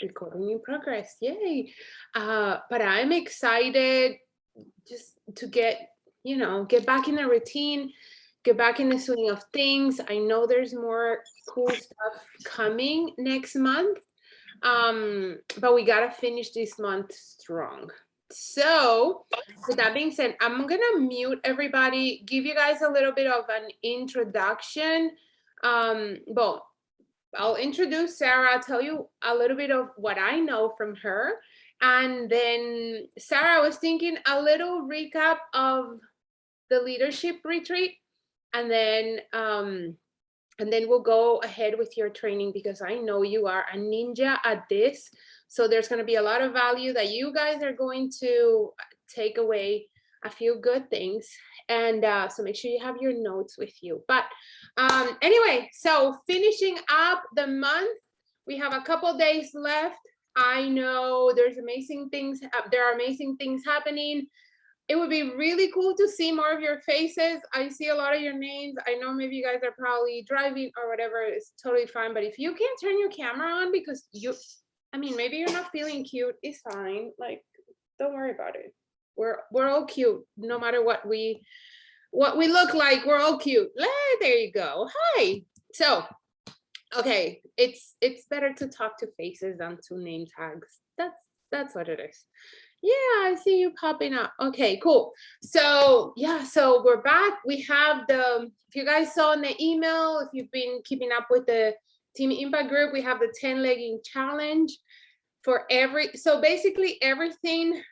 Recording in progress, yay. But I'm excited just to get back in a routine, get back in the swing of things. I know there's more cool stuff coming next month, but we gotta finish this month strong. So with that being said, I'm gonna mute everybody, give you guys a little bit of an introduction. Well, I'll introduce Sarah, tell you a little bit of what I know from her. And then Sarah, I was thinking a little recap of the leadership retreat, and then we'll go ahead with your training, because I know you are a ninja at this. So there's going to be a lot of value that you guys are going to take away, a few good things. And so make sure you have your notes with you. But anyway, so finishing up the month, we have a couple days left. I know there's amazing things. There are amazing things happening. It would be really cool to see more of your faces. I see a lot of your names. I know maybe you guys are probably driving or whatever. It's totally fine. But if you can't turn your camera on because maybe you're not feeling cute, it's fine. Like, don't worry about it. We're all cute, no matter what we look like. We're all cute. There you go. Hi. So, okay, it's better to talk to faces than to name tags. That's what it is. Yeah, I see you popping up. Okay, cool. So yeah, so we're back. We have if you guys saw in the email, if you've been keeping up with the Team Impact group, we have the 10 legging challenge for so basically everything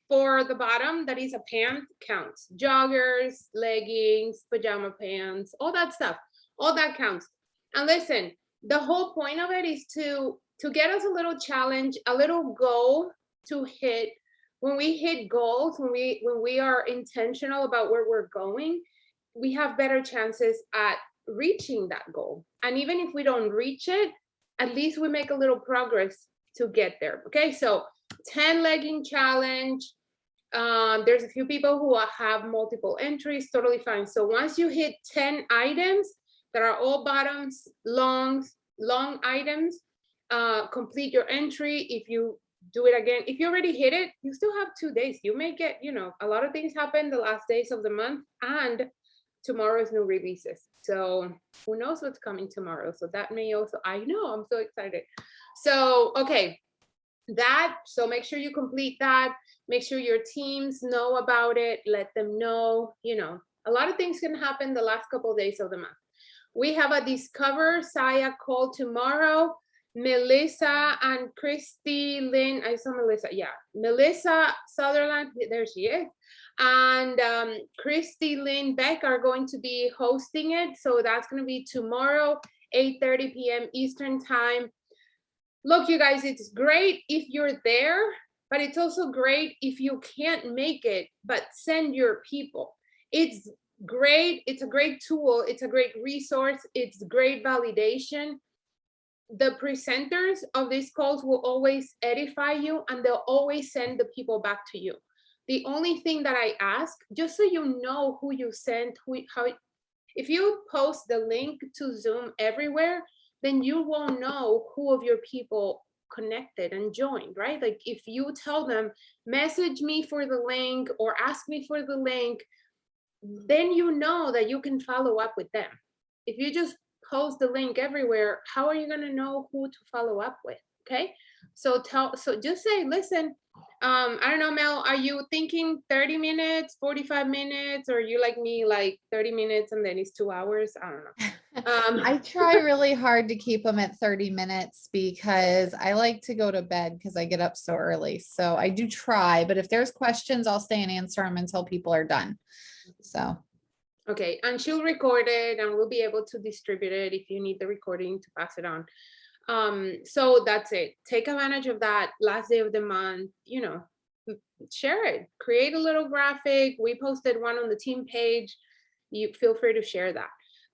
for the bottom that is a pant counts. Joggers, leggings, pajama pants, all that stuff, all that counts. And listen, the whole point of it is to get us a little challenge, a little goal to hit. When we hit goals, when we are intentional about where we're going, we have better chances at reaching that goal. And even if we don't reach it, at least we make a little progress to get there. Okay, so 10 legging challenge. There's a few people who have multiple entries, totally fine. So once you hit 10 items that are all bottoms, long items, complete your entry. If you do it again, if you already hit it, you still have 2 days. You may get, a lot of things happen the last days of the month, and tomorrow's new releases. So who knows what's coming tomorrow? So that may also, I know, I'm so excited. So, okay, so make sure you complete that. Make sure your teams know about it. Let them know, a lot of things can happen the last couple of days of the month. We have a Discover Saya call tomorrow. Melissa and Christy Lynn, I saw Melissa, yeah. Melissa Sutherland, there she is. And Christy Lynn Beck are going to be hosting it. So that's going to be tomorrow, 8:30 p.m. Eastern time. Look, you guys, it's great if you're there, but it's also great if you can't make it, but send your people. It's great. It's a great tool. It's a great resource. It's great validation. The presenters of these calls will always edify you, and they'll always send the people back to you. The only thing that I ask, just so you know who you sent, if you post the link to Zoom everywhere, then you won't know who of your people connected and joined, right? Like if you tell them, message me for the link or ask me for the link, then you know that you can follow up with them. If you just post the link everywhere, how are you going to know who to follow up with? Okay, so just say, listen, I don't know, Mel, are you thinking 30 minutes, 45 minutes, or you like me, like 30 minutes and then it's 2 hours? I don't know. I try really hard to keep them at 30 minutes because I like to go to bed because I get up so early. So I do try, but if there's questions, I'll stay and answer them until people are done. So. Okay, and she'll record it and we'll be able to distribute it if you need the recording to pass it on. So that's it. Take advantage of that last day of the month, share it, create a little graphic. We posted one on the team page. You feel free to share that.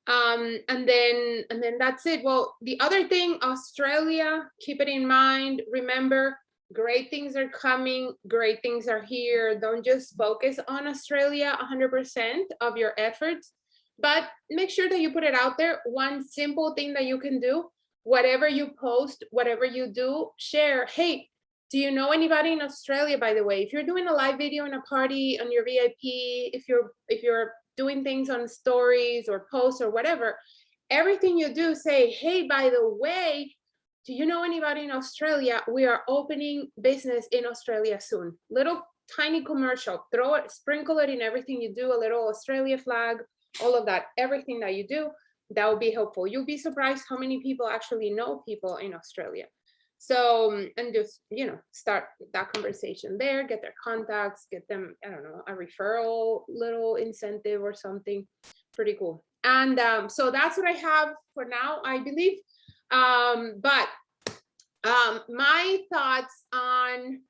And then that's it. Well, the other thing, Australia, keep it in mind. Remember, great things are coming, great things are here. Don't just focus on Australia 100% of your efforts, but make sure that you put it out there. One simple thing that you can do, whatever you post, whatever you do, share. Hey, do you know anybody in Australia, by the way? If you're doing a live video in a party on your VIP, if you're doing things on stories or posts or whatever, everything you do, say, hey, by the way, do you know anybody in Australia? We are opening business in Australia soon. Little tiny commercial, throw it, sprinkle it in everything you do, a little Australia flag, all of that, everything that you do, that will be helpful. You'll be surprised how many people actually know people in Australia. So, and just, start that conversation there, get their contacts, get them, I don't know, a referral little incentive or something. Pretty cool. And so that's what I have for now, I believe. But my thoughts on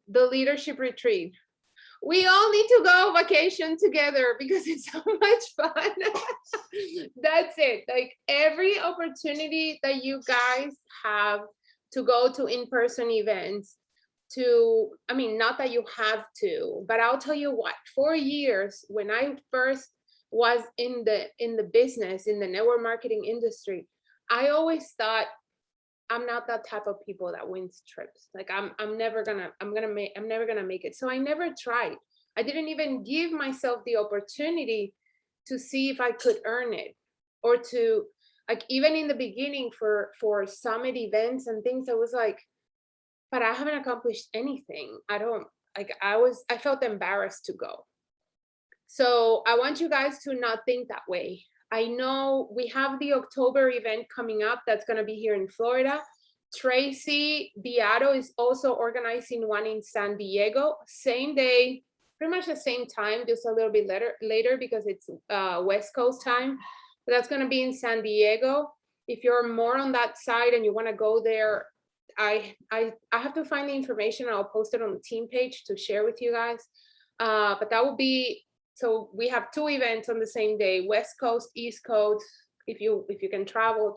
the leadership retreat. We all need to go on vacation together because it's so much fun. That's it. Like every opportunity that you guys have to go to in-person events, not that you have to, but I'll tell you what, for years, when I first was in the business, in the network marketing industry, I always thought, I'm not that type of people that wins trips. Like I'm never gonna make it. So I never tried. I didn't even give myself the opportunity to see if I could earn it, or to, like, even in the beginning for summit events and things, I was like, but I haven't accomplished anything. I felt embarrassed to go. So I want you guys to not think that way. I know we have the October event coming up that's going to be here in Florida. Tracy Beato is also organizing one in San Diego, same day, pretty much the same time, just a little bit later because it's West Coast time. But that's going to be in San Diego. If you're more on that side and you want to go there, I have to find the information. I'll post it on the team page to share with you guys. But that will be, so we have two events on the same day, West Coast, East Coast. If you can travel.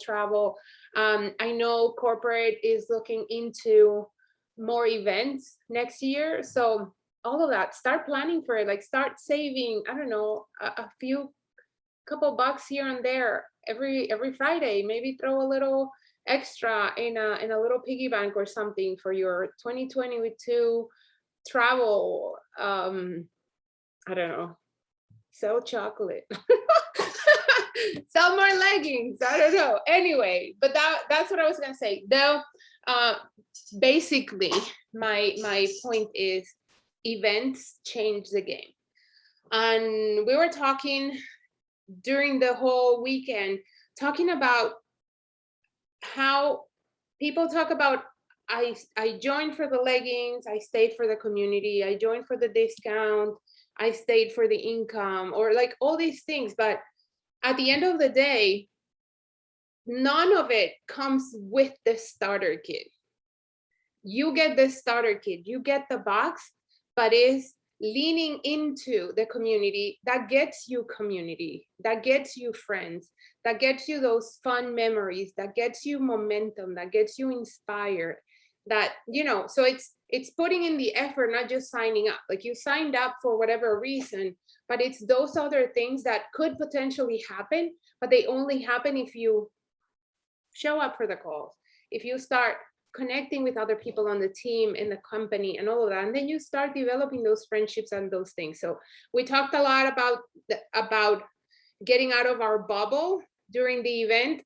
I know corporate is looking into more events next year. So all of that, start planning for it. Like start saving, I don't know, a couple bucks here and there every Friday. Maybe throw a little extra in a little piggy bank or something for your 2022 travel. I don't know. Sell chocolate. Sell more leggings. I don't know. Anyway, but that's what I was gonna say. Though, basically, my point is events change the game. And we were talking during the whole weekend, talking about how people talk about, I joined for the leggings, I stayed for the community, I joined for the discount, I stayed for the income, or like all these things. But at the end of the day, none of it comes with the starter kit. You get the starter kit, you get the box, but is leaning into the community that gets you community, that gets you friends, that gets you those fun memories, that gets you momentum, that gets you inspired, that, so it's putting in the effort, not just signing up. Like you signed up for whatever reason, but it's those other things that could potentially happen, but they only happen if you show up for the calls, if you start connecting with other people on the team, in the company, and all of that, and then you start developing those friendships and those things. So we talked a lot about getting out of our bubble during the event.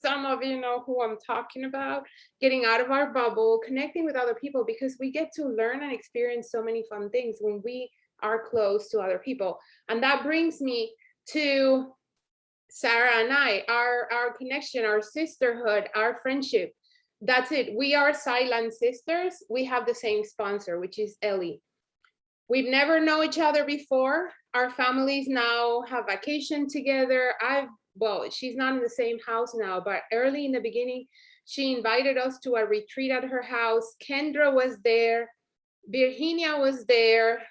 Some of you know who I'm talking about. Getting out of our bubble, connecting with other people, because we get to learn and experience so many fun things when we are close to other people. And that brings me to Sarah and I, our connection, our sisterhood, our friendship. That's it. We are silent sisters. We have the same sponsor, which is Ellie. We've never known each other before. Our families now have vacation together. She's not in the same house now, but early in the beginning, she invited us to a retreat at her house. Kendra was there. Virginia was there.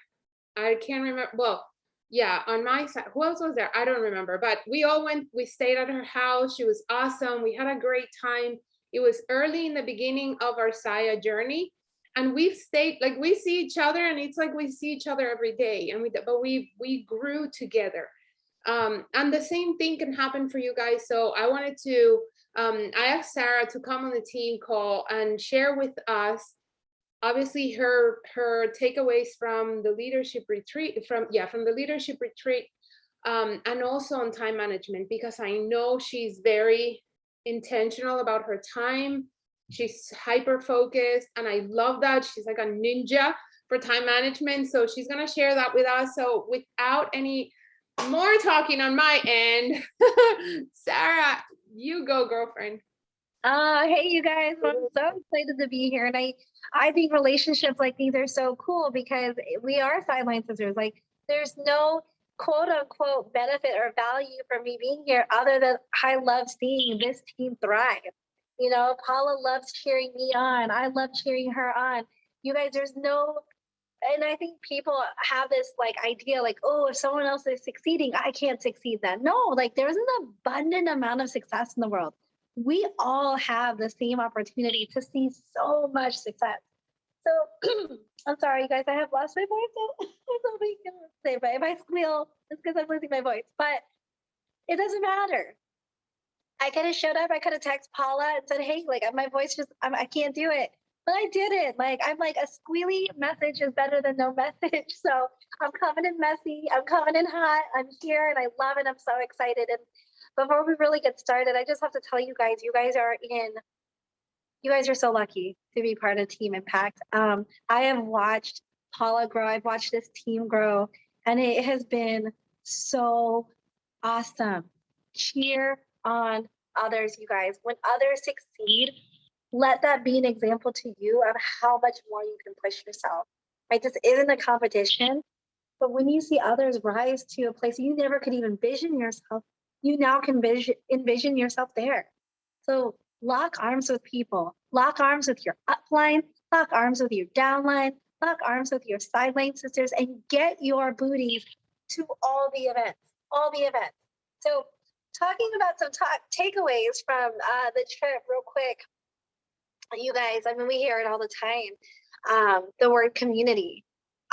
I can't remember. Well, yeah, on my side, who else was there? I don't remember, but we all went, we stayed at her house. She was awesome. We had a great time. It was early in the beginning of our Saya journey. And we've stayed, like we see each other and it's like we see each other every day. And we grew together. And the same thing can happen for you guys. So I wanted to, I asked Sarah to come on the team call and share with us, obviously, her takeaways from the leadership retreat, from the leadership retreat, and also on time management, because I know she's very intentional about her time. She's hyper focused, and I love that. She's like a ninja for time management. So she's gonna share that with us. So without any more talking on my end, Sarah, you go, girlfriend. Hey you guys, I'm so excited to be here. And I think relationships like these are so cool because we are sideline sisters. Like there's no quote unquote benefit or value for me being here other than I love seeing this team thrive. You know, Paula loves cheering me on. I love cheering her on. You guys, there's no, and I think people have this like idea like, oh, if someone else is succeeding, I can't succeed then. No, like there's an abundant amount of success in the world. We all have the same opportunity to see so much success. So I'm sorry, you guys, I have lost my voice. But if I squeal, it's because I'm losing my voice. But it doesn't matter. I could have showed up. I could have texted Paula and said, "Hey, like my voice I can't do it." But I did it. Like I'm like a squealy message is better than no message. So I'm coming in messy. I'm coming in hot. I'm here and I love it. I'm so excited. And before we really get started, I just have to tell you guys are so lucky to be part of Team Impact. I have watched Paula grow. I've watched this team grow, and it has been so awesome. Cheer on others, you guys. When others succeed, let that be an example to you of how much more you can push yourself. Right? This isn't a competition, but when you see others rise to a place you never could even envision yourself, you now can envision yourself there. So lock arms with people, lock arms with your upline, lock arms with your downline, lock arms with your sideline sisters, and get your booties to all the events, all the events. So talking about some takeaways from the trip real quick, you guys, I mean, we hear it all the time, the word community.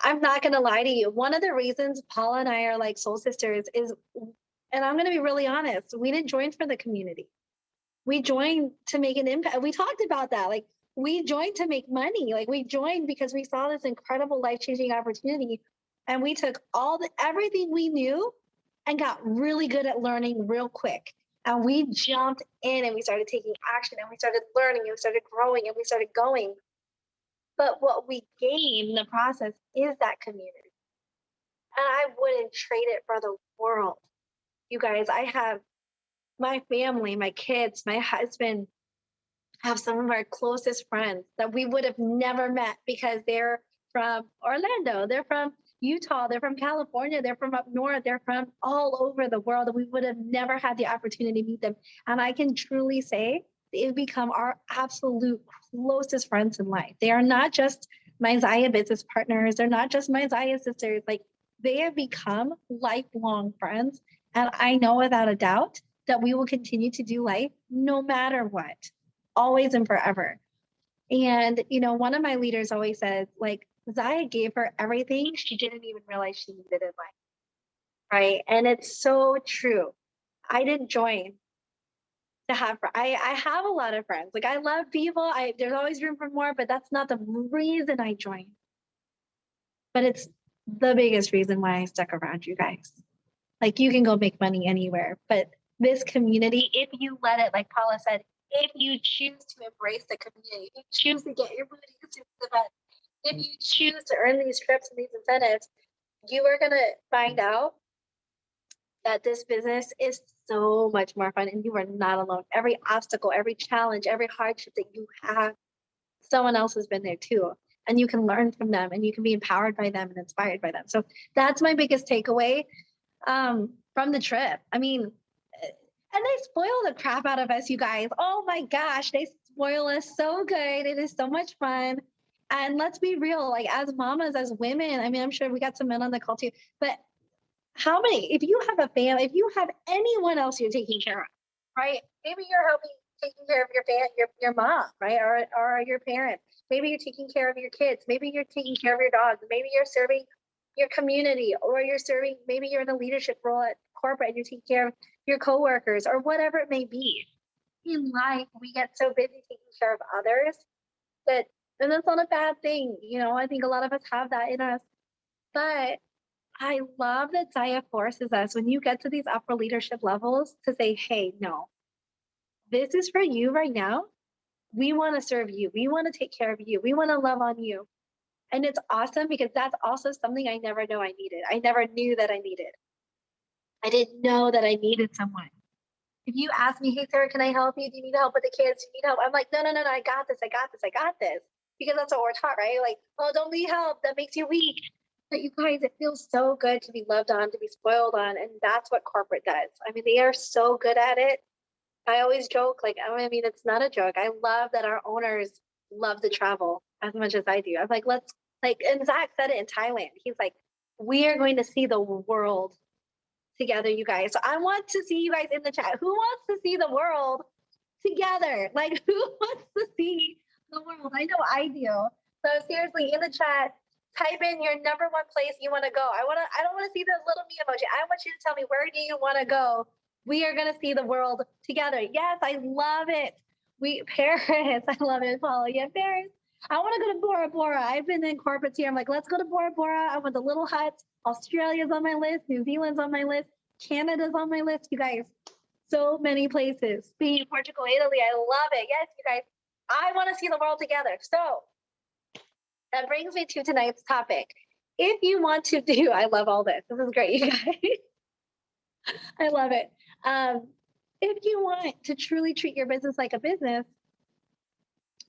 I'm not going to lie to you. One of the reasons Paula and I are like soul sisters is, and I'm going to be really honest, we didn't join for the community. We joined to make an impact. We talked about that. Like we joined to make money. Like we joined because we saw this incredible life-changing opportunity. And we took everything we knew and got really good at learning real quick. And we jumped in and we started taking action and we started learning and we started growing and we started going. But what we gain in the process is that community. And I wouldn't trade it for the world. You guys, I have my family, my kids, my husband, have some of our closest friends that we would have never met because they're from Orlando, they're from Utah, they're from California, they're from up north, they're from all over the world, and we would have never had the opportunity to meet them. And I can truly say they've become our absolute closest friends in life. They are not just my Zaya business partners, they're not just my Zaya sisters, like they have become lifelong friends. And I know without a doubt that we will continue to do life no matter what, always and forever. And, you know, one of my leaders always says, like, Zaya gave her everything she didn't even realize she needed in life. Right. And it's so true. I didn't join to have, I have a lot of friends. Like, I love people. There's always room for more, but that's not the reason I joined. But it's the biggest reason why I stuck around, you guys. Like, you can go make money anywhere, but this community, if you let it, like Paula said, if you choose to embrace the community, if you choose to get your booties to the event, if you choose to earn these trips and these incentives, you are going to find out that this business is so much more fun and you are not alone. Every obstacle, every challenge, every hardship that you have, someone else has been there too. And you can learn from them and you can be empowered by them and inspired by them. So that's my biggest takeaway from the trip. I mean, and they spoil the crap out of us, you guys. Oh my gosh, they spoil us so good. It is so much fun. And let's be real, like as mamas, as women, I mean, I'm sure we got some men on the call too, but how many, if you have a family, if you have anyone else you're taking care of, right? Maybe you're helping taking care of your mom, right? Or your parents. Maybe you're taking care of your kids. Maybe you're taking care of your dogs. Maybe you're serving your community or maybe you're in a leadership role at corporate and you're taking care of your coworkers or whatever it may be. In life, we get so busy taking care of others that, and that's not a bad thing. You know, I think a lot of us have that in us. But I love that Zaya forces us when you get to these upper leadership levels to say, hey, no, this is for you right now. We want to serve you. We want to take care of you. We want to love on you. And it's awesome because that's also something I never know I needed. I never knew that I needed. I didn't know that I needed someone. If you ask me, hey, Sarah, can I help you? Do you need help with the kids? Do you need help? I'm like, no, I got this. I got this. I got this. Because that's what we're taught, right? Like, oh, don't need help. That makes you weak. But you guys, it feels so good to be loved on, to be spoiled on. And that's what corporate does. I mean, they are so good at it. I always joke, like, I mean, it's not a joke. I love that our owners love to travel as much as I do. I'm like, let's, like, and Zach said it in Thailand. He's like, we are going to see the world together, you guys. So I want to see you guys in the chat. Who wants to see the world together? Like, who wants to see the world? I know I do. So seriously, in the chat, type in your number one place you want to go. I don't want to see the little me emoji. I want you to tell me, where do you want to go? We are going to see the world together. Yes, I love it. Paris, I love it, Paula. Yeah, Paris. I want to go to Bora Bora. I've been in corporates here. I'm like, let's go to Bora Bora. I want the little huts. Australia's on my list. New Zealand's on my list. Canada's on my list. You guys, so many places. Spain, Portugal, Italy. I love it. Yes, you guys. I want to see the world together. So that brings me to tonight's topic. If you want to do, I love all this. This is great, you guys. I love it. If you want to truly treat your business like a business,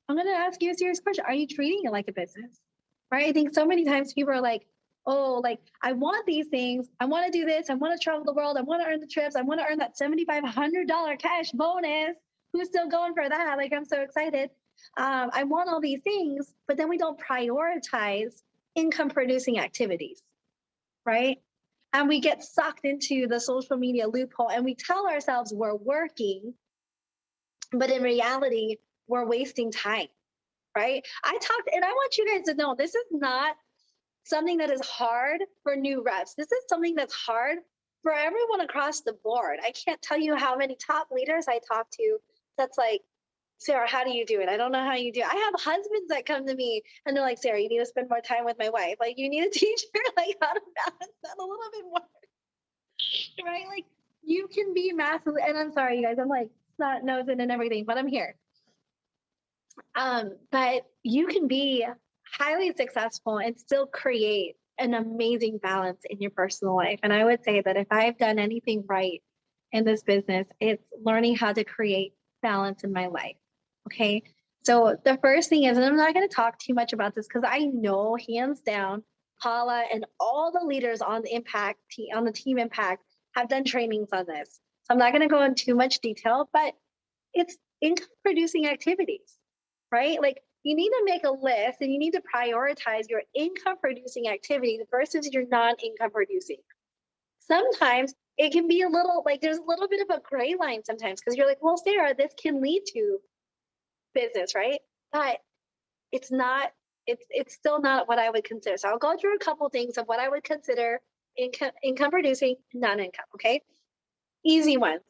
I'm going to ask you a serious question. Are you treating it like a business? Right? I think so many times people are like, oh, like, I want these things. I want to do this. I want to travel the world. I want to earn the trips. I want to earn that $7,500 cash bonus. Who's still going for that? Like, I'm so excited. I want all these things, but then we don't prioritize income producing activities, right? And we get sucked into the social media loophole and we tell ourselves we're working, but in reality, we're wasting time, right? And I want you guys to know, this is not something that is hard for new reps. This is something that's hard for everyone across the board. I can't tell you how many top leaders I talk to that's like, Sarah, how do you do it? I don't know how you do it. I have husbands that come to me and they're like, Sarah, you need to spend more time with my wife. Like, you need to teach her like how to balance that a little bit more, right? Like, you can be massively, and I'm sorry, you guys, I'm like snot nosing and everything, but I'm here. But you can be highly successful and still create an amazing balance in your personal life. And I would say that if I've done anything right in this business, it's learning how to create balance in my life. Okay. So the first thing is, and I'm not going to talk too much about this because I know hands down, Paula and all the leaders on the on the team impact have done trainings on this. So I'm not going to go into too much detail, but it's income producing activities, right? Like, you need to make a list and you need to prioritize your income producing activities versus your non-income producing. Sometimes it can be a little like there's a little bit of a gray line sometimes because you're like, well, Sarah, this can lead to business, right? But it's not, it's still not what I would consider. So I'll go through a couple things of what I would consider income producing, non-income, okay? Easy ones.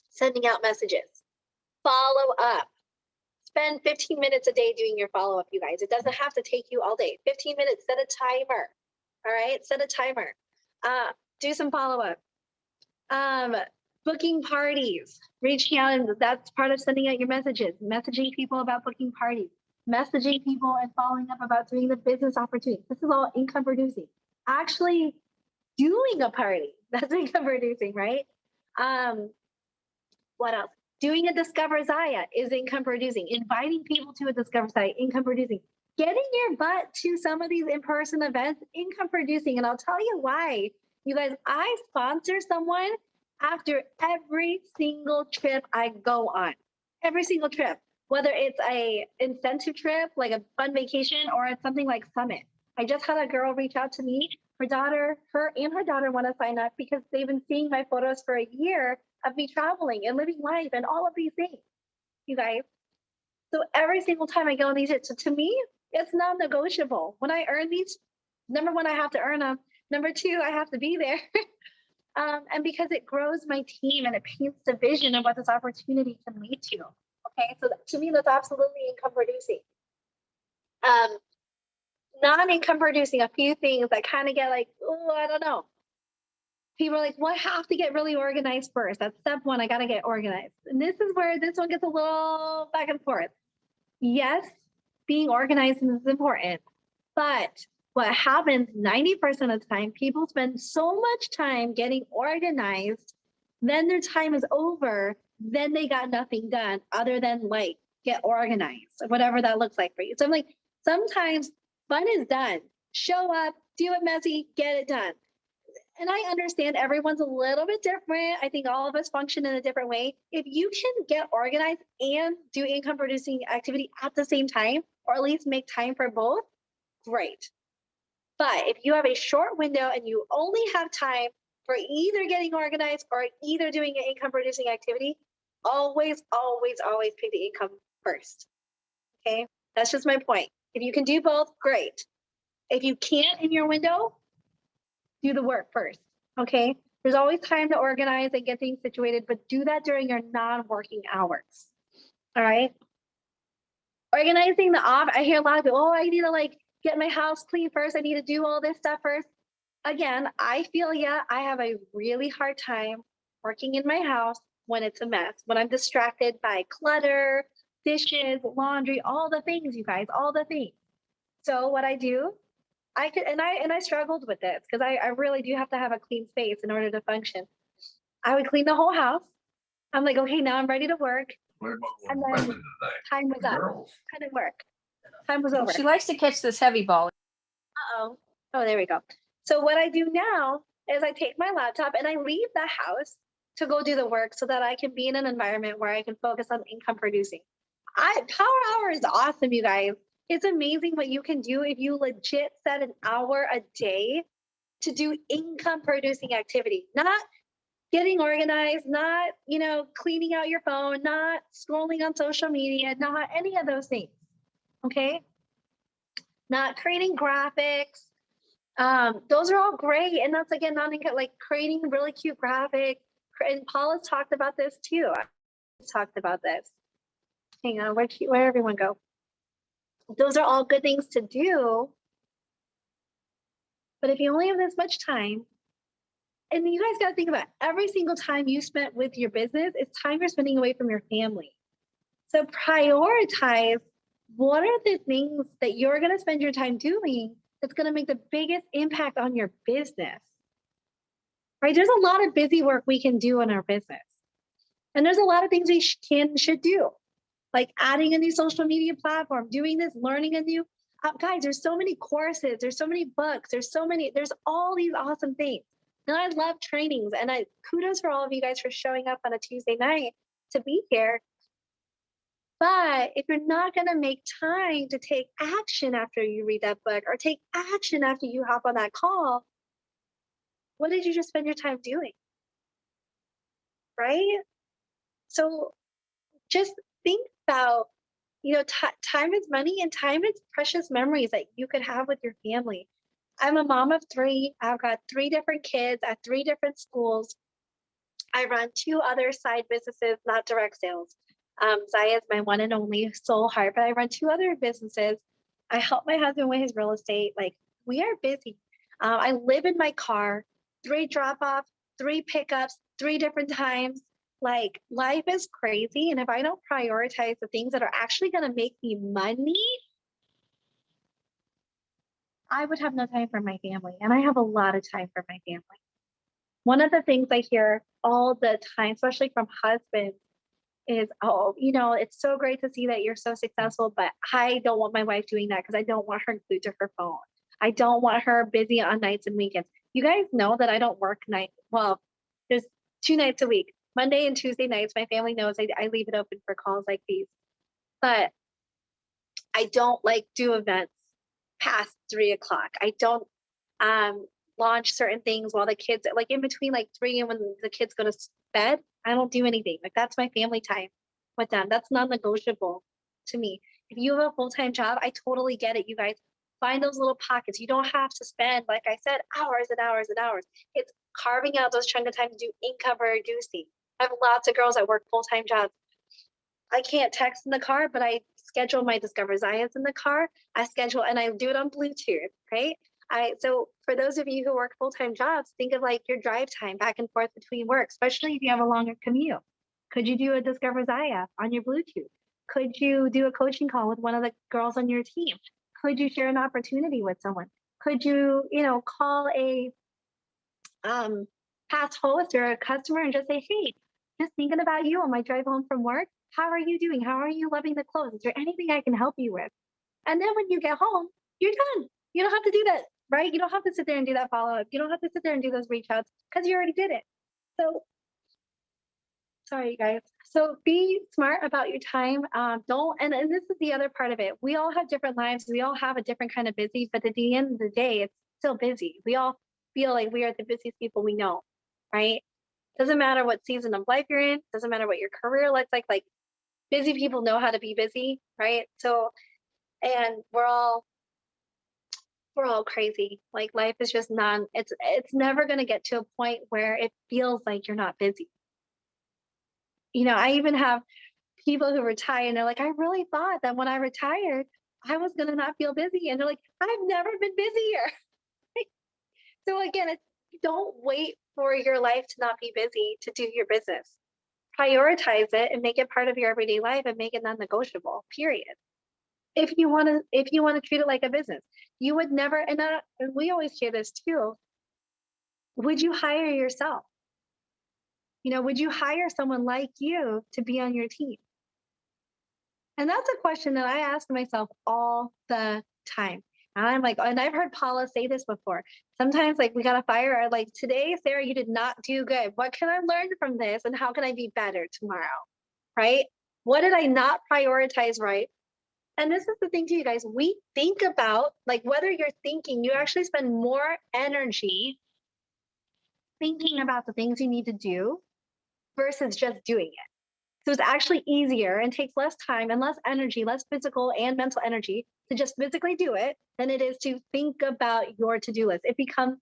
Sending out messages. Follow up. Spend 15 minutes a day doing your follow-up, you guys. It doesn't have to take you all day. 15 minutes, set a timer. All right, set a timer. Do some follow-up. Booking parties, reaching out, and that's part of sending out your messages, messaging people about booking parties, messaging people and following up about doing the business opportunity. This is all income producing. Actually doing a party, that's income producing, right? What else? Doing a Discover Zaya is income producing. Inviting people to a Discover Zaya, income producing. Getting your butt to some of these in-person events, income producing. And I'll tell you why. You guys, I sponsor someone after every single trip I go on. Every single trip. Whether it's a incentive trip, like a fun vacation, or it's something like Summit. I just had a girl reach out to me. Her and her daughter want to sign up because they've been seeing my photos for a year of me traveling and living life and all of these things, you guys. So every single time I go on these trips, so to me, it's non-negotiable. When I earn these, number one, I have to earn them. Number two, I have to be there. And because it grows my team and it paints the vision of what this opportunity can lead to. Okay, so to me, that's absolutely income producing. Non-income producing, a few things that kind of get like, oh, I don't know. People are like, well, I have to get really organized first. That's step one. I got to get organized. And this is where this one gets a little back and forth. Yes, being organized is important. But what happens 90% of the time, people spend so much time getting organized, then their time is over, then they got nothing done other than like get organized, whatever that looks like for you. So I'm like, sometimes fun is done. Show up, do it messy, get it done. And I understand everyone's a little bit different. I think all of us function in a different way. If you can get organized and do income producing activity at the same time, or at least make time for both, great. But if you have a short window and you only have time for either getting organized or either doing an income producing activity, always, always, always pick the income first. Okay, that's just my point. If you can do both, great. If you can't in your window, do the work first. Okay, there's always time to organize and get things situated, but do that during your non-working hours. All right. Organizing the off, I hear a lot of people, oh, I need to like get my house clean first. I need to do all this stuff first. Again, I feel, yeah, I have a really hard time working in my house when it's a mess, when I'm distracted by clutter, dishes, laundry, all the things, you guys, all the things. So what I do, I struggled with this because I really do have to have a clean space in order to function. I would clean the whole house. I'm like, okay, now I'm ready to work. And then time was up. Couldn't work. Time was over. She likes to catch this heavy ball. Uh-oh. Oh, there we go. So what I do now is I take my laptop and I leave the house to go do the work so that I can be in an environment where I can focus on income producing. Power Hour is awesome, you guys. It's amazing what you can do if you legit set an hour a day to do income producing activity, not getting organized, not, cleaning out your phone, not scrolling on social media, not any of those things. Okay. Not creating graphics. Those are all great. And that's again, not like creating really cute graphics. And Paula's talked about this too. I talked about this. Hang on, where everyone go? Those are all good things to do. But if you only have this much time, and you guys got to think about every single time you spent with your business, it's time you're spending away from your family. So prioritize what are the things that you're going to spend your time doing that's going to make the biggest impact on your business. Right? There's a lot of busy work we can do in our business. And there's a lot of things we should do, like adding a new social media platform, doing this, learning a new, guys, there's so many courses, there's so many books, there's all these awesome things. And I love trainings, and kudos for all of you guys for showing up on a Tuesday night to be here. But if you're not going to make time to take action after you read that book or take action after you hop on that call, what did you just spend your time doing? Right? So just think about, time is money and time is precious memories that you could have with your family. I'm a mom of 3. I've got 3 different kids at 3 different schools. I run 2 other side businesses, not direct sales. Zaya is my one and only soul heart, but I run 2 other businesses. I help my husband with his real estate. Like, we are busy. I live in my car, 3 drop-offs, 3 pickups, 3 different times. Like, life is crazy. And if I don't prioritize the things that are actually going to make me money, I would have no time for my family. And I have a lot of time for my family. One of the things I hear all the time, especially from husbands, is, oh, it's so great to see that you're so successful, but I don't want my wife doing that because I don't want her glued to her phone. I don't want her busy on nights and weekends. You guys know that I don't work nights. Well, there's 2 nights a week, Monday and Tuesday nights. My family knows I leave it open for calls like these, but I don't do events past 3 o'clock. I don't launch certain things while the kids, in between 3 and when the kids go to bed. I don't do anything. That's my family time with them. That's non-negotiable to me. If you have a full-time job, I totally get it. You guys find those little pockets. You don't have to spend, like I said, hours and hours and hours. It's carving out those chunk of time to do income producing. I have lots of girls that work full-time jobs. I can't text in the car, but I schedule my Discover Zayas in the car. I schedule and I do it on Bluetooth, right? So for those of you who work full-time jobs, think of like your drive time back and forth between work, especially if you have a longer commute. Could you do a Discover Zaya on your Bluetooth? Could you do a coaching call with one of the girls on your team? Could you share an opportunity with someone? Could you, call a past host or a customer and just say, hey, just thinking about you on my drive home from work. How are you doing? How are you loving the clothes? Is there anything I can help you with? And then when you get home, you're done. You don't have to do that, right? You don't have to sit there and do that follow-up. You don't have to sit there and do those reach outs because you already did it. So sorry, guys. So be smart about your time. And this is the other part of it. We all have different lives. We all have a different kind of busy, but at the end of the day, it's still busy. We all feel like we are the busiest people we know, right? Doesn't matter what season of life you're in. Doesn't matter what your career looks like. Like busy people know how to be busy, right? So, and we're all crazy. Like life is just it's never going to get to a point where it feels like you're not busy. I even have people who retire and they're like, I really thought that when I retired, I was going to not feel busy. And they're like, I've never been busier. So again, don't wait for your life to not be busy to do your business. Prioritize it and make it part of your everyday life and make it non-negotiable, period. If you want to treat it like a business, you would never, and we always hear this too. Would you hire yourself? Would you hire someone like you to be on your team? And that's a question that I ask myself all the time. And I'm like, and I've heard Paula say this before. Sometimes like we got to fire her. Like today, Sarah, you did not do good. What can I learn from this? And how can I be better tomorrow? Right? What did I not prioritize right? And this is the thing too, you guys, we think about like whether you're thinking, you actually spend more energy thinking about the things you need to do versus just doing it. So it's actually easier and takes less time and less energy, less physical and mental energy to just physically do it than it is to think about your to-do list. It becomes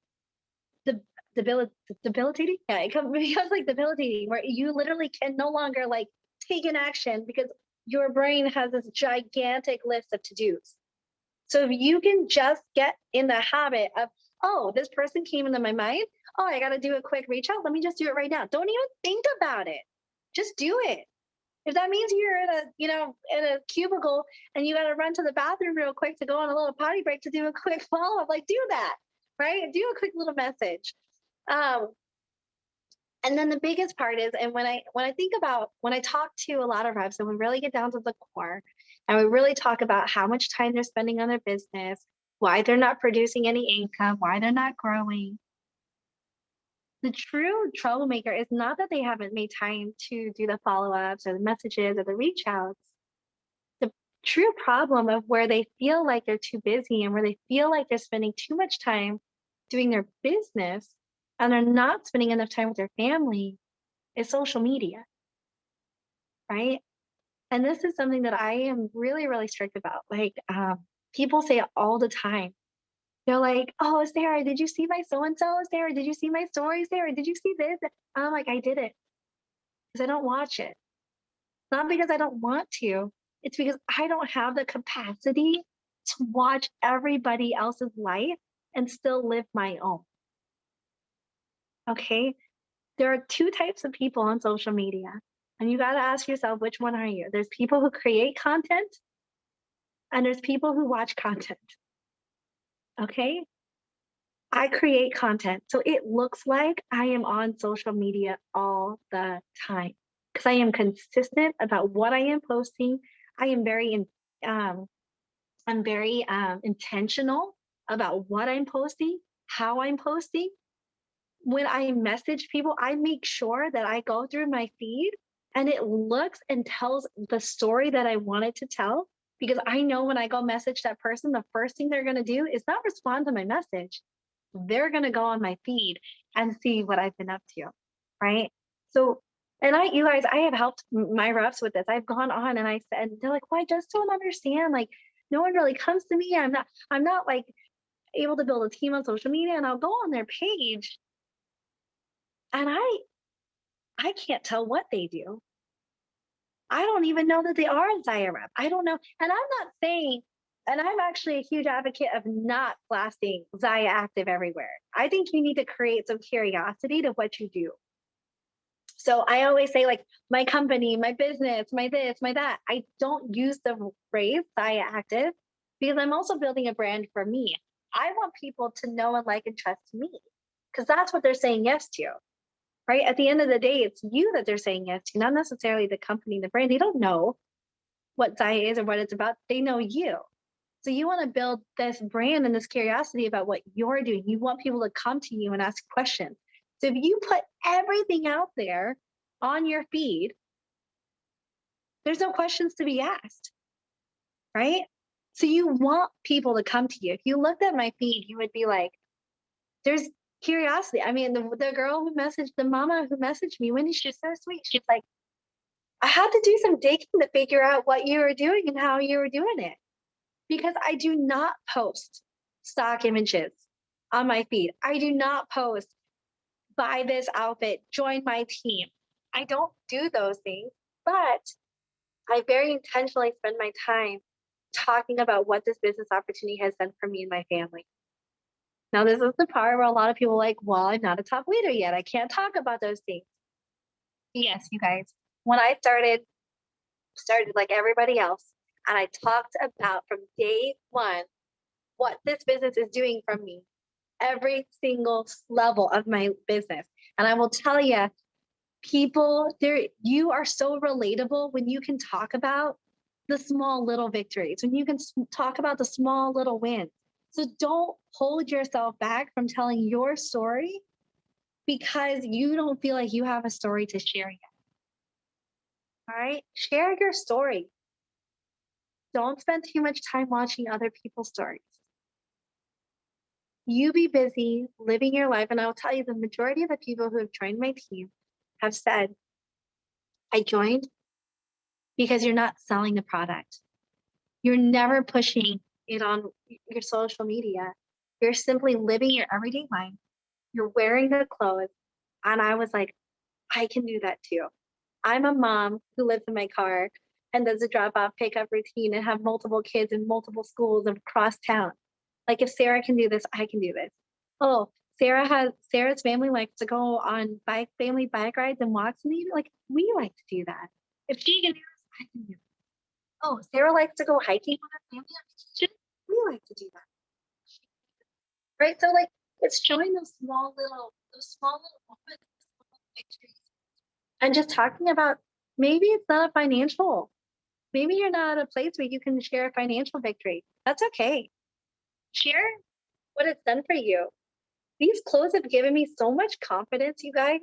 debilitating. Yeah, it becomes like debilitating where you literally can no longer like take an action because your brain has this gigantic list of to-dos. So if you can just get in the habit of, oh, this person came into my mind. Oh, I got to do a quick reach out. Let me just do it right now. Don't even think about it. Just do it. If that means you're in a cubicle and you got to run to the bathroom real quick to go on a little potty break to do a quick follow-up, like do that, right? Do a quick little message. And then the biggest part is, and when I talk to a lot of reps and we really get down to the core and we really talk about how much time they're spending on their business, why they're not producing any income, why they're not growing. The true troublemaker is not that they haven't made time to do the follow-ups or the messages or the reach outs. The true problem of where they feel like they're too busy and where they feel like they're spending too much time doing their business and they're not spending enough time with their family is social media, right? And this is something that I am really, really strict about. Like people say it all the time. They're like, oh, Sarah, did you see my so-and-so? Sarah, did you see my story? Sarah, did you see this? I'm like, I did it because I don't watch it. Not because I don't want to. It's because I don't have the capacity to watch everybody else's life and still live my own. Okay? There are two types of people on social media. And you got to ask yourself, which one are you? There's people who create content and there's people who watch content. Okay? I create content. So it looks like I am on social media all the time because I am consistent about what I am posting. I am I'm very intentional about what I'm posting, how I'm posting. When I message people, I make sure that I go through my feed and it looks and tells the story that I want it to tell because I know when I go message that person, the first thing they're going to do is not respond to my message. They're going to go on my feed and see what I've been up to, right? So, and you guys, I have helped my reps with this. I've gone on and I said, they're like, well, I just don't understand. Like, no one really comes to me. I'm not like able to build a team on social media. And I'll go on their page And I can't tell what they do. I don't even know that they are a Zaya rep. I don't know. And I'm not saying, and I'm actually a huge advocate of not blasting Zaya Active everywhere. I think you need to create some curiosity to what you do. So I always say, like, my company, my business, my this, my that. I don't use the phrase Zaya Active because I'm also building a brand for me. I want people to know and like and trust me because that's what they're saying yes to, right? At the end of the day, it's you that they're saying yes to, not necessarily the company, the brand. They don't know what Zaya is or what it's about. They know you. So you want to build this brand and this curiosity about what you're doing. You want people to come to you and ask questions. So if you put everything out there on your feed, there's no questions to be asked, right? So you want people to come to you. If you looked at my feed, you would be like, there's curiosity. I mean, the girl who messaged, the mama who messaged me, Wendy, she's so sweet. She's like, I had to do some digging to figure out what you were doing and how you were doing it because I do not post stock images on my feed. I do not post buy this outfit, join my team. I don't do those things, but I very intentionally spend my time talking about what this business opportunity has done for me and my family. Now, this is the part where a lot of people are like, well, I'm not a top leader yet. I can't talk about those things. Yes, you guys, when I started like everybody else, and I talked about from day one what this business is doing for me, every single level of my business. And I will tell you, people there, you are so relatable when you can talk about the small little victories, when you can talk about the small little wins. So don't hold yourself back from telling your story because you don't feel like you have a story to share yet. All right, share your story. Don't spend too much time watching other people's stories. You be busy living your life. And I'll tell you, the majority of the people who have joined my team have said, I joined because you're not selling the product. You're never pushing it on your social media. You're simply living your everyday life. You're wearing the clothes. And I was like, I can do that too. I'm a mom who lives in my car and does a drop off pickup routine and have multiple kids in multiple schools across town. Like if Sarah can do this, I can do this. Oh, Sarah's family likes to go on family bike rides and walks in the evening. Like we like to do that. If she can do this, I can do it. Oh, Sarah likes to go hiking with her family on vacation. We like to do that. Right? So like it's showing those small little moments, little victories. And just talking about maybe it's not a financial, maybe you're not at a place where you can share a financial victory. That's okay. Share what it's done for you. These clothes have given me so much confidence, you guys.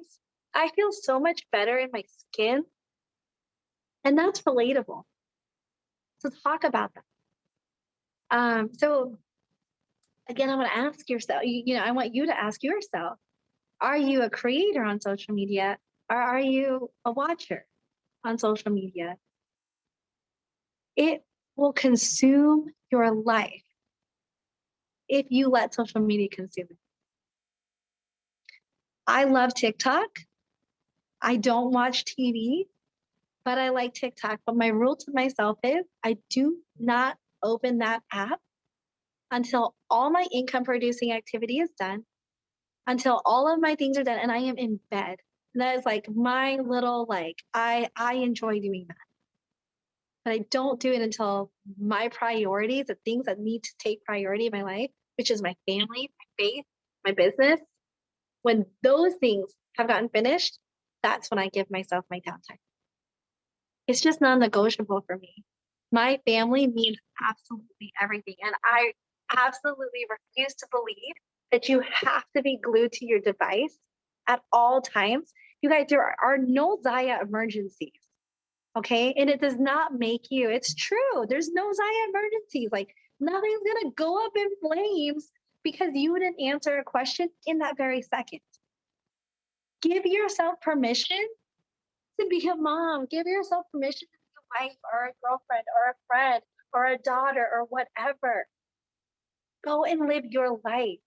I feel so much better in my skin. And that's relatable. So talk about that. So again, I want to ask yourself, I want you to ask yourself, are you a creator on social media or are you a watcher on social media? It will consume your life if you let social media consume it. I love TikTok. I don't watch TV, but I like TikTok. But my rule to myself is I do not open that app until all my income producing activity is done, until all of my things are done and I am in bed. And that is like my little, like, I enjoy doing that. But I don't do it until my priorities, the things that need to take priority in my life, which is my family, my faith, my business. When those things have gotten finished, that's when I give myself my downtime. It's just non-negotiable for me. My family means absolutely everything. And I absolutely refuse to believe that you have to be glued to your device at all times. You guys, there are no Zaya emergencies. Okay. And it does not make you, it's true. There's no Zaya emergencies. Like nothing's going to go up in flames because you didn't answer a question in that very second. Give yourself permission to be a mom. Give yourself permission to be a wife or a girlfriend or a friend or a daughter or whatever. Go and live your life.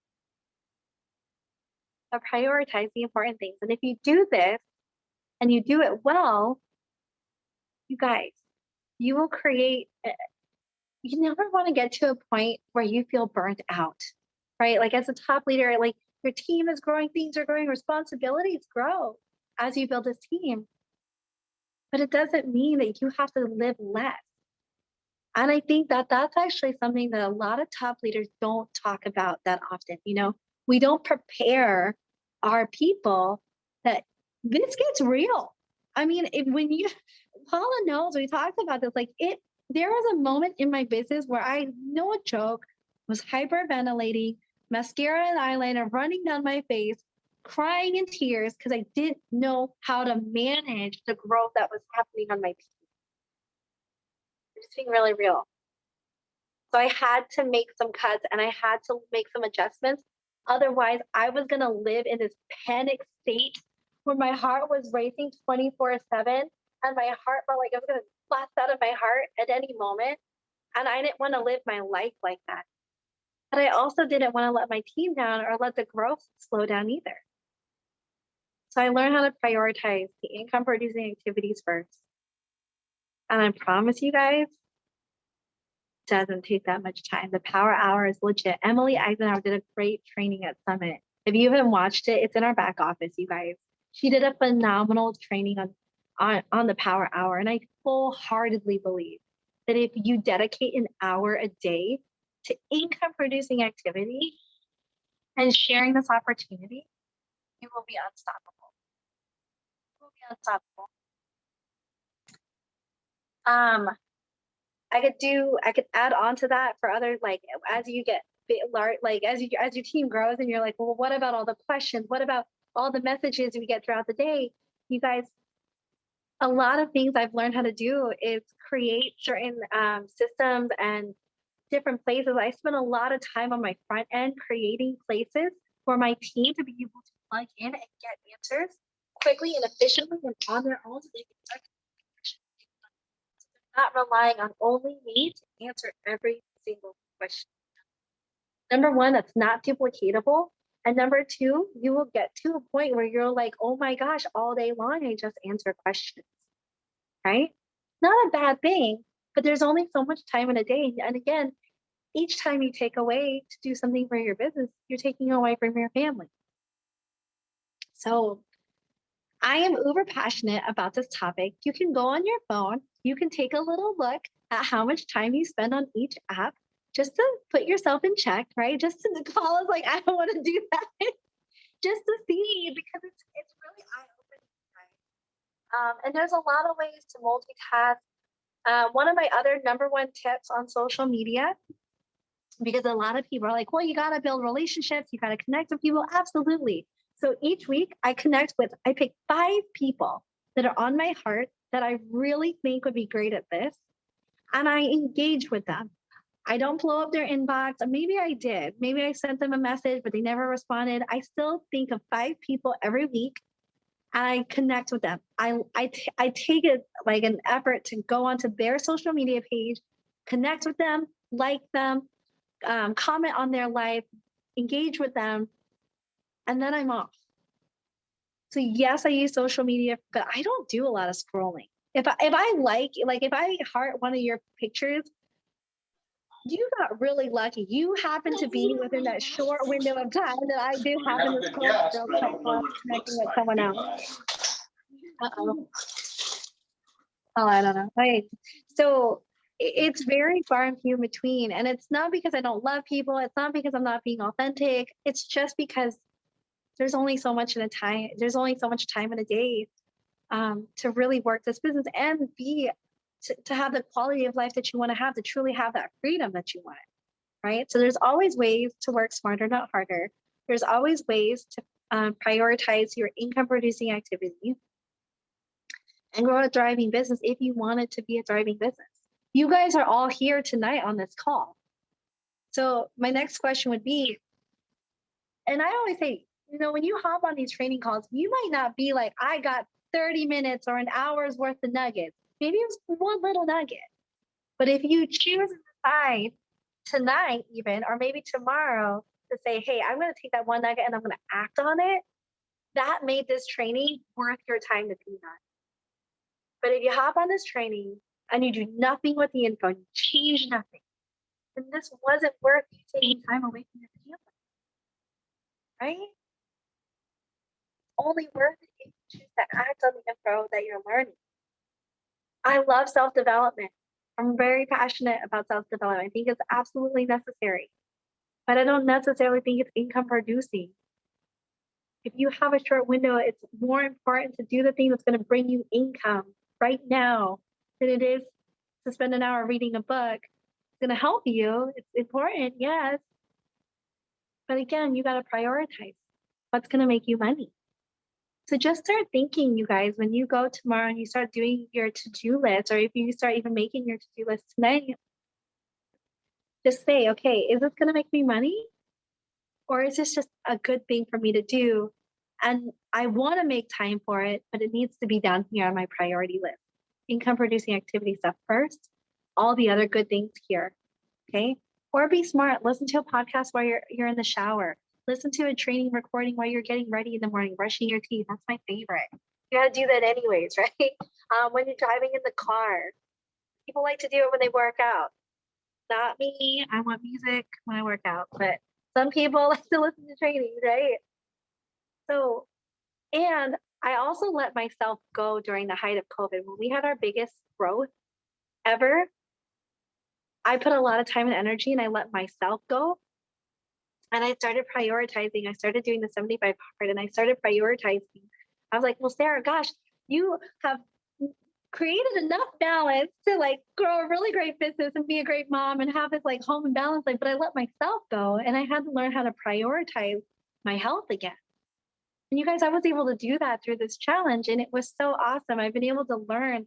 but prioritize the important things. And if you do this and you do it well, you guys, you will create, you never want to get to a point where you feel burnt out, right? Like as a top leader, like your team is growing, things are growing, responsibilities grow as you build this team. But it doesn't mean that you have to live less. And I think that that's actually something that a lot of top leaders don't talk about that often. We don't prepare our people that this gets real. I mean, when you, Paula knows, we talked about this, like there was a moment in my business where I, no joke, was hyperventilating, mascara and eyeliner running down my face, crying in tears because I didn't know how to manage the growth that was happening on my team. Just being really real. So I had to make some cuts and I had to make some adjustments. Otherwise, I was going to live in this panic state where my heart was racing 24/7 and my heart felt like it was going to bust out of my heart at any moment. And I didn't want to live my life like that. But I also didn't want to let my team down or let the growth slow down either. So I learned how to prioritize the income producing activities first. And I promise you guys, doesn't take that much time. The Power Hour is legit. Emily Eisenhower did a great training at Summit. If you haven't watched it, it's in our back office, you guys. She did a phenomenal training on the Power Hour. And I wholeheartedly believe that if you dedicate an hour a day to income producing activity and sharing this opportunity, you will be unstoppable. You will be unstoppable. I could add on to that for other, like, as you get large, like as your team grows and you're like, well, what about all the questions? What about all the messages we get throughout the day? You guys, a lot of things I've learned how to do is create certain systems and different places. I spend a lot of time on my front end creating places for my team to be able to plug in and get answers quickly and efficiently and on their own so they can not relying on only me to answer every single question. Number one, that's not duplicatable. And number two, you will get to a point where you're like, oh my gosh, all day long, I just answer questions, right? Not a bad thing, but there's only so much time in a day. And again, each time you take away to do something for your business, you're taking away from your family. So I am uber passionate about this topic. You can go on your phone, you can take a little look at how much time you spend on each app just to put yourself in check, right? Just to call us like, I don't want to do that. Just to see, because it's really eye-opening, right? And there's a lot of ways to multitask. One of my other number one tips on social media, because a lot of people are like, well, you got to build relationships, you got to connect with people. Absolutely. So each week I pick 5 people that are on my heart that I really think would be great at this. And I engage with them. I don't blow up their inbox. Maybe I did. Maybe I sent them a message, but they never responded. I still think of 5 people every week and I connect with them. I take it like an effort to go onto their social media page, connect with them, like them, comment on their life, engage with them, and then I'm off. So yes, I use social media, but I don't do a lot of scrolling. If I heart one of your pictures, you got really lucky. You happen to be within that short window of time that I do happen to scroll real quick while I'm connecting with someone else. Uh-oh. Oh, I don't know. Okay. So it's very far and few in between. And it's not because I don't love people. It's not because I'm not being authentic. It's just because there's only so much time in a day to really work this business and to have the quality of life that you want to have, to truly have that freedom that you want, right? So there's always ways to work smarter, not harder. There's always ways to prioritize your income producing activity and grow a thriving business if you want it to be a thriving business. You guys are all here tonight on this call. So my next question would be, and I always say, when you hop on these training calls, you might not be like, I got 30 minutes or an hour's worth of nuggets. Maybe it was one little nugget. But if you choose to decide tonight even, or maybe tomorrow, to say, hey, I'm going to take that one nugget and I'm going to act on it, that made this training worth your time to do that. But if you hop on this training and you do nothing with the info, and you change nothing, then this wasn't worth you taking time away from your family, right? Only worth it if you choose to act on the info that you're learning. I love self-development. I'm very passionate about self-development. I think it's absolutely necessary, but I don't necessarily think it's income producing. If you have a short window, it's more important to do the thing that's going to bring you income right now than it is to spend an hour reading a book. It's going to help you. It's important, yes. But again, you got to prioritize what's going to make you money. So just start thinking, you guys, when you go tomorrow and you start doing your to-do list, or if you start even making your to-do list tonight, just say, okay, is this going to make me money? Or is this just a good thing for me to do? And I want to make time for it, but it needs to be down here on my priority list. Income producing activity stuff first, all the other good things here, okay? Or be smart, listen to a podcast while you're in the shower. Listen to a training recording while you're getting ready in the morning, brushing your teeth. That's my favorite. You got to do that anyways, right? When you're driving in the car. People like to do it when they work out. Not me. I want music when I work out, but some people like to listen to trainings, right? So, and I also let myself go during the height of COVID. When we had our biggest growth ever, I put a lot of time and energy and I let myself go. And I started prioritizing. I started doing the 75 hard and I started prioritizing. I was like, well, Sarah, gosh, you have created enough balance to like grow a really great business and be a great mom and have this like home and balance life. But I let myself go and I had to learn how to prioritize my health again. And you guys, I was able to do that through this challenge. And it was so awesome. I've been able to learn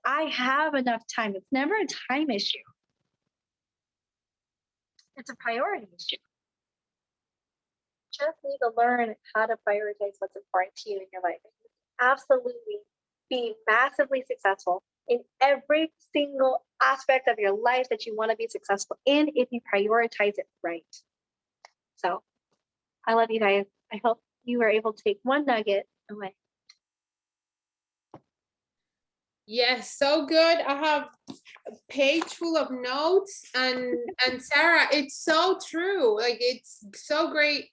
I have enough time. It's never a time issue. It's a priority issue. Just need to learn how to prioritize what's important to you in your life. Absolutely be massively successful in every single aspect of your life that you want to be successful in if you prioritize it right. So I love you guys. I hope you were able to take one nugget away. Yes, so good. I have a page full of notes and Sarah, it's so true. Like it's so great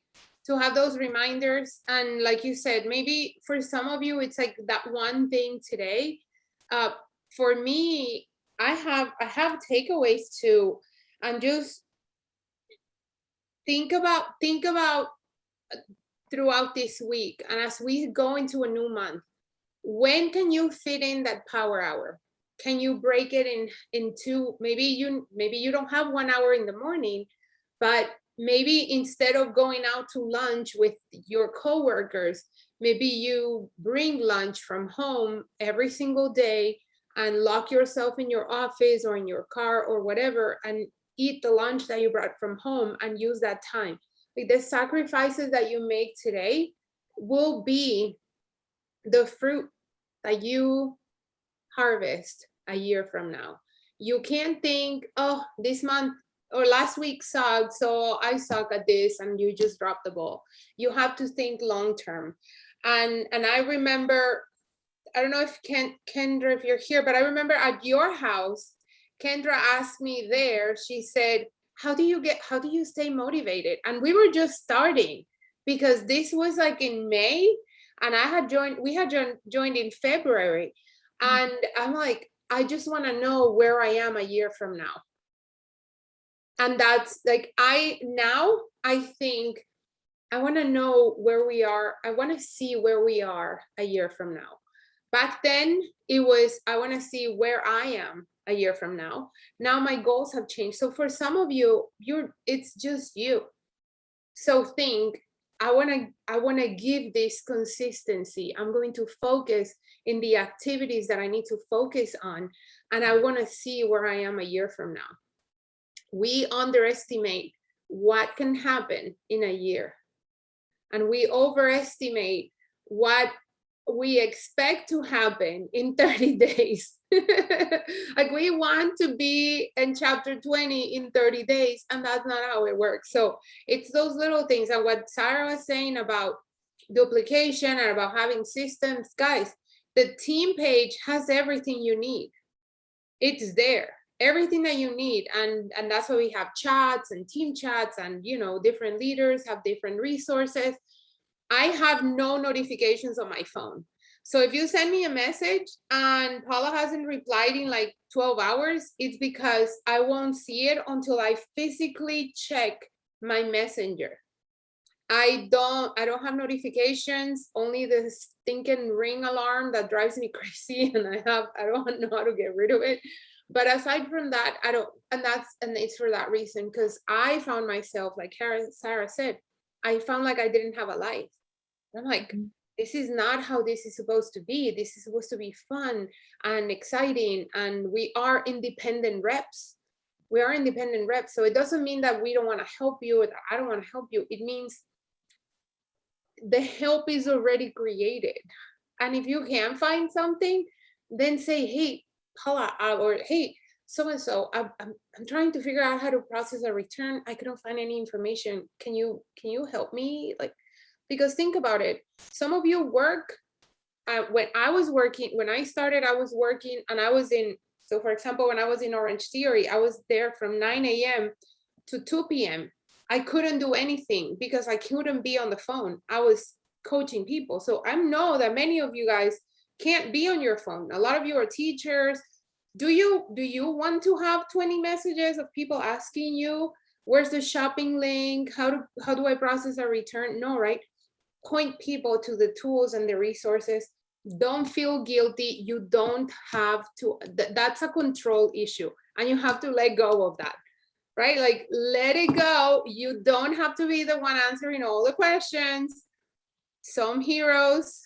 to have those reminders. And like you said, maybe for some of you, it's like that one thing today. For me, I have takeaways too. And just think about throughout this week. And as we go into a new month, when can you fit in that power hour? Can you break it into maybe you don't have 1 hour in the morning, but maybe instead of going out to lunch with your coworkers, maybe you bring lunch from home every single day and lock yourself in your office or in your car or whatever and eat the lunch that you brought from home and use that time. Like the sacrifices that you make today will be the fruit that you harvest a year from now. You can't think, oh, this month or last week sucked, so I suck at this, and you just drop the ball. You have to think long term. And I remember, I don't know if Kendra, if you're here, but I remember at your house, Kendra asked me there, she said, how do you stay motivated? And we were just starting because this was like in May and we had joined in February. And I'm like, I just want to know where I am a year from now. And that's like, I think I want to know where we are. I want to see where we are a year from now. Back then it was, I want to see where I am a year from now. Now my goals have changed. So for some of you, it's just you. So think, I want to give this consistency. I'm going to focus in the activities that I need to focus on. And I want to see where I am a year from now. We underestimate what can happen in a year. And we overestimate what we expect to happen in 30 days. Like we want to be in chapter 20 in 30 days, and that's not how it works. So it's those little things. And what Sarah was saying about duplication and about having systems, guys, the team page has everything you need. It's there, everything that you need. And that's why we have chats and team chats, and you know, different leaders have different resources. I have no notifications on my phone. So if you send me a message and Paula hasn't replied in like 12 hours, it's because I won't see it until I physically check my messenger. I don't have notifications, only the stinking ring alarm that drives me crazy, and I don't know how to get rid of it. But aside from that, I don't, and it's for that reason, because I found myself, like Sarah said, I found like I didn't have a life. I'm like, this is not how this is supposed to be. This is supposed to be fun and exciting, and we are independent reps. We are independent reps. So it doesn't mean that we don't want to help you, or that I don't want to help you. It means the help is already created. And if you can find something, then say, hey, Paula, or hey, so-and-so, I'm trying to figure out how to process a return. I couldn't find any information. Can you help me? Like, because think about it. Some of you work, when I started, I was working, and I was in, so for example, when I was in Orange Theory, I was there from 9 a.m. to 2 p.m. I couldn't do anything because I couldn't be on the phone. I was coaching people. So I know that many of you guys can't be on your phone. A lot of you are teachers. Do you want to have 20 messages of people asking you, where's the shopping link? How do I process a return? No, right? Point people to the tools and the resources. Don't feel guilty. You don't have to, that's a control issue, and you have to let go of that. Right? Like, let it go. You don't have to be the one answering all the questions. Some heroes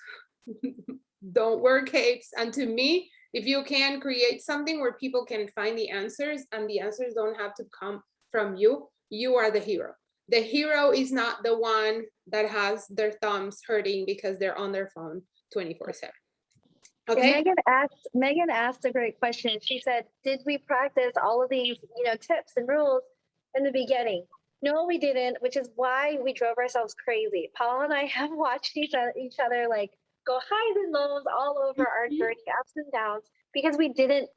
don't wear capes. And to me, if you can create something where people can find the answers, and the answers don't have to come from you, you are the hero. The hero is not the one that has their thumbs hurting because they're on their phone 24/7. Okay. Megan asked a great question. She said, did we practice all of these, tips and rules in the beginning? No, we didn't, which is why we drove ourselves crazy. Paul and I have watched each other like go highs and lows all over our journey, ups and downs, because we didn't.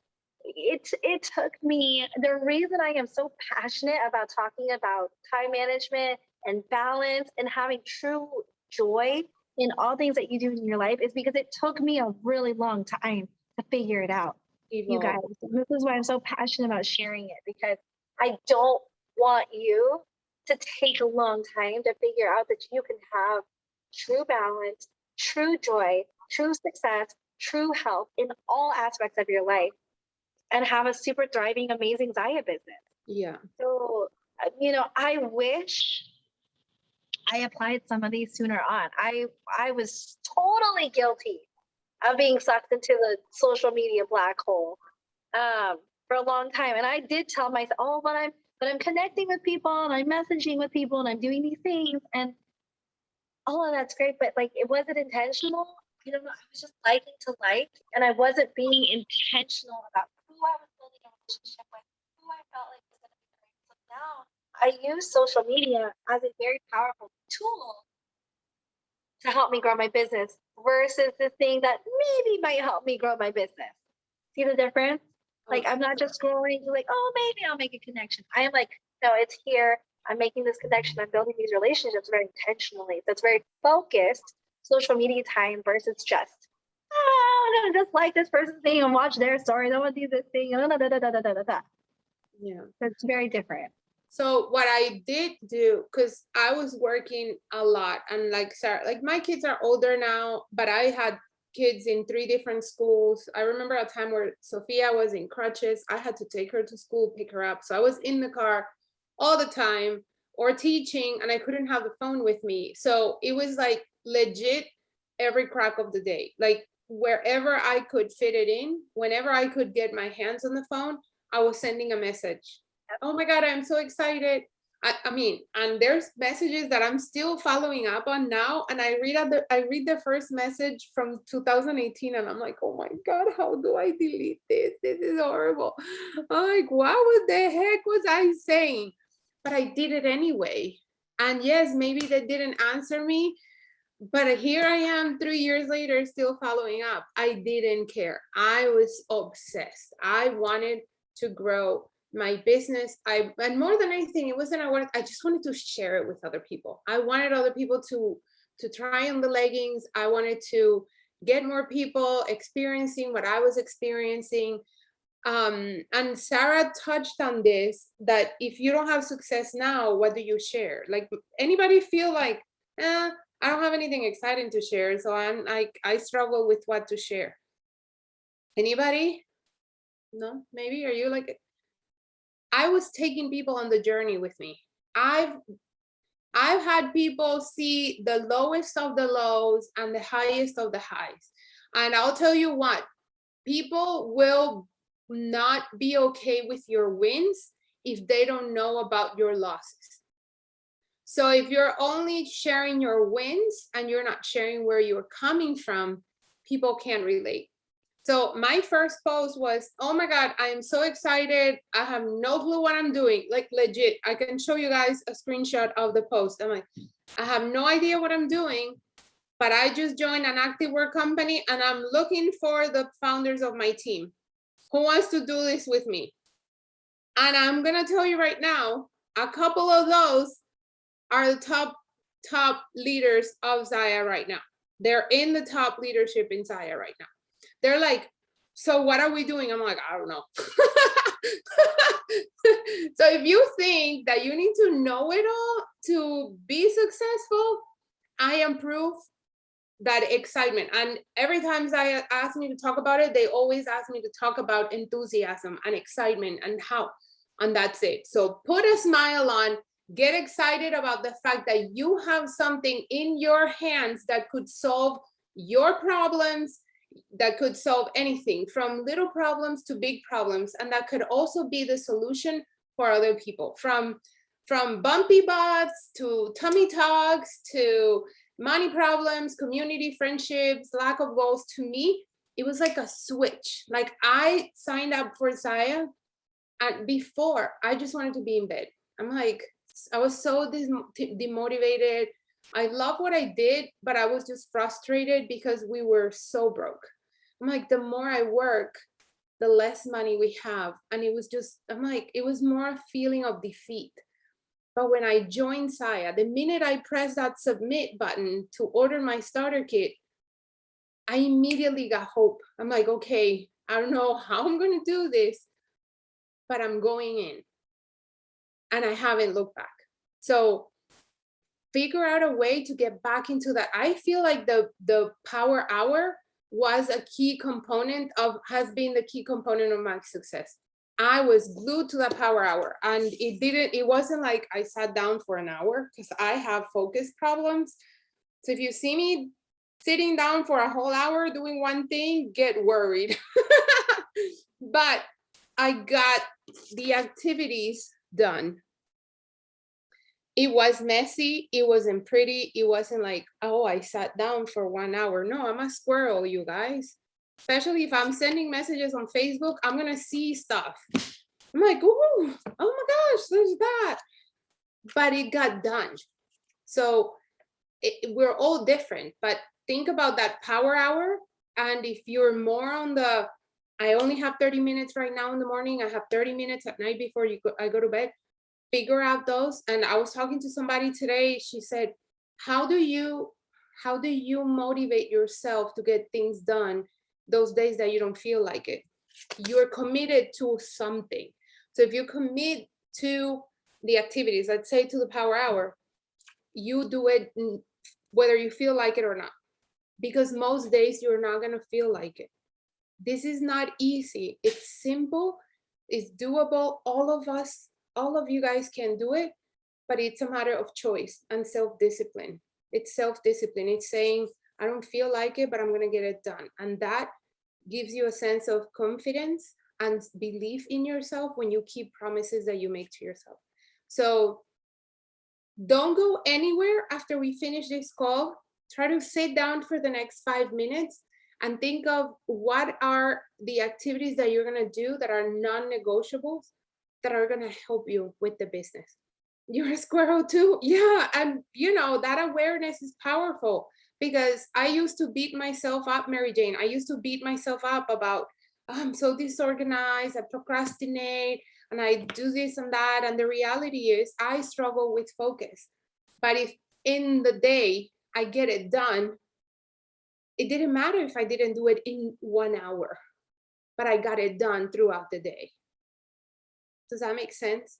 It took me, the reason I am so passionate about talking about time management and balance and having true joy in all things that you do in your life is because it took me a really long time to figure it out. You guys, this is why I'm so passionate about sharing it, because I don't want you to take a long time to figure out that you can have true balance, true joy, true success, true health in all aspects of your life, and have a super thriving, amazing Zaya business. Yeah. So, I wish I applied some of these sooner on. I was totally guilty of being sucked into the social media black hole for a long time. And I did tell myself, oh, but I'm connecting with people, and I'm messaging with people, and I'm doing these things, and all of that's great, but like, it wasn't intentional. I was just liking to like, and I wasn't being intentional about who I was building a relationship with, who I felt like was going to be great. So now I use social media as a very powerful tool to help me grow my business versus the thing that maybe might help me grow my business. See the difference? Like, I'm not just scrolling like, oh, maybe I'll make a connection. I am like, no, it's here. I'm making this connection. I'm building these relationships very intentionally. That's very focused social media time versus just, oh, I'm gonna just like this person's thing and watch their stories. I want to do this thing. Yeah. That's very different. So what I did do, because I was working a lot, and like Sarah, like my kids are older now, but I had kids in 3 different schools. I remember a time where Sophia was in crutches. I had to take her to school, pick her up. So I was in the car all the time or teaching, and I couldn't have the phone with me. So it was like legit every crack of the day, like wherever I could fit it in, whenever I could get my hands on the phone, I was sending a message. Oh my God, I'm so excited. I mean, and there's messages that I'm still following up on now, and I read the first message from 2018, and I'm like, oh my God, how do I delete this? This is horrible. I'm like, what the heck was I saying? But I did it anyway. And yes, maybe they didn't answer me, but here I am 3 years later, still following up. I didn't care. I was obsessed. I wanted to grow my business. And more than anything, it wasn't a work. I just wanted to share it with other people. I wanted other people to try on the leggings. I wanted to get more people experiencing what I was experiencing. And Sarah touched on this, that if you don't have success now, what do you share? Like, anybody feel like, I don't have anything exciting to share, so I'm like, I struggle with what to share. Anybody? No, maybe? Are you like, I was taking people on the journey with me. I've had people see the lowest of the lows and the highest of the highs. And I'll tell you what, people will not be okay with your wins if they don't know about your losses. So if you're only sharing your wins and you're not sharing where you're coming from, people can't relate. So my first post was, oh my God, I am so excited. I have no clue what I'm doing. Like, legit, I can show you guys a screenshot of the post. I'm like, I have no idea what I'm doing, but I just joined an activewear company and I'm looking for the founders of my team. Who wants to do this with me? And I'm gonna tell you right now, a couple of those are the top leaders of Zaya right now. They're in the top leadership in Zaya right now. They're like, so what are we doing? I'm like, I don't know. So if you think that you need to know it all to be successful, I am proof that excitement. And every time Zaya asks me to talk about it, they always ask me to talk about enthusiasm and excitement and how, and that's it. So put a smile on, get excited about the fact that you have something in your hands that could solve your problems, that could solve anything from little problems to big problems, and that could also be the solution for other people, from bumpy butts to tummy tucks to money problems, community friendships, lack of goals. To me, it was like a switch. Like, I signed up for Zaya, and before I just wanted to be in bed. I'm like, I was so demotivated. I love what I did, but I was just frustrated because we were so broke. I'm like, the more I work, the less money we have. And it was just, I'm like, it was more a feeling of defeat. But when I joined Zaya, the minute I pressed that submit button to order my starter kit, I immediately got hope. I'm like, okay, I don't know how I'm going to do this, but I'm going in. And I haven't looked back. So figure out a way to get back into that. I feel like the power hour was a key component of, has been the key component of my success. I was glued to that power hour, and it wasn't like I sat down for an hour, because I have focus problems. So if you see me sitting down for a whole hour doing one thing, get worried. But I got the activities done. It was messy. It wasn't pretty. It wasn't like, oh, I sat down for 1 hour. No, I'm a squirrel, you guys. Especially if I'm sending messages on Facebook, I'm going to see stuff. I'm like, ooh, oh my gosh, there's that. But it got done. So we're all different. But think about that power hour. And if you're more on the, I only have 30 minutes right now in the morning, I have 30 minutes at night before I go to bed, figure out those. And I was talking to somebody today. She said, how do you motivate yourself to get things done those days that you don't feel like it? You're committed to something. So if you commit to the activities, let's say to the power hour, you do it whether you feel like it or not, because most days you're not going to feel like it. This is not easy. It's simple. It's doable. All of you guys can do it, but it's a matter of choice and self-discipline. It's self-discipline. It's saying, I don't feel like it, but I'm going to get it done. And that gives you a sense of confidence and belief in yourself when you keep promises that you make to yourself. So Don't go anywhere after we finish this call. Try to sit down for the next 5 minutes and think of what are the activities that you're going to do that are non-negotiables that are going to help you with the business. You're a squirrel too? Yeah. And you know, that awareness is powerful because I used to beat myself up, Mary Jane. I used to beat myself up about, "Oh, I'm so disorganized, I procrastinate, and I do this and that." And the reality is I struggle with focus. But if in the day I get it done, it didn't matter if I didn't do it in 1 hour, but I got it done throughout the day. Does that make sense?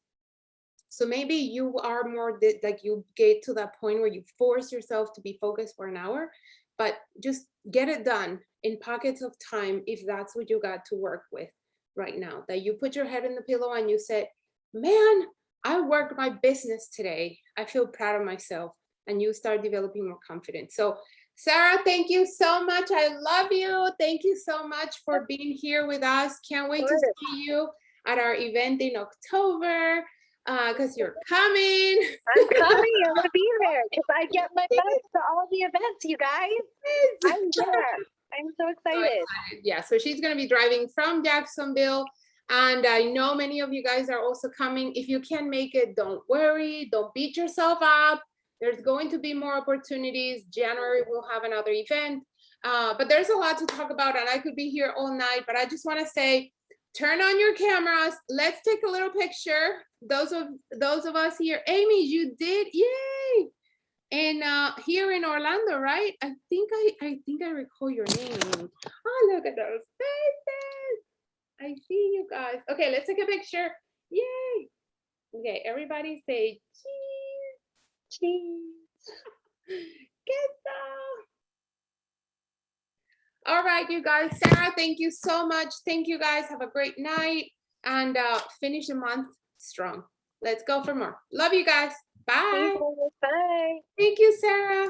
So maybe you are more like you get to that point where you force yourself to be focused for an hour, but just get it done in pockets of time if that's what you got to work with right now. That you put your head in the pillow and you said, man, I worked my business today. I feel proud of myself. And you start developing more confidence. So Sarah, thank you so much. I love you. Thank you so much for being here with us. Can't wait to see you at our event in October. Because you're coming. I'm coming. I'm gonna be there because I get my best to all the events, you guys. I'm there. I'm so excited. Yeah, so she's gonna be driving from Jacksonville. And I know many of you guys are also coming. If you can't make it, don't worry. Don't beat yourself up. There's going to be more opportunities. January, we'll have another event. But there's a lot to talk about, and I could be here all night. But I just want to say, turn on your cameras. Let's take a little picture. Those of us here. Amy, you did, yay! And here in Orlando, right? I think I recall your name. Oh, look at those faces. I see you guys. Okay, let's take a picture. Yay! Okay, everybody say cheese. Cheese. All right, you guys. Sarah, thank you so much. Thank you guys. Have a great night and finish the month strong. Let's go for more. Love you guys. Bye. Bye. Thank you, Sarah.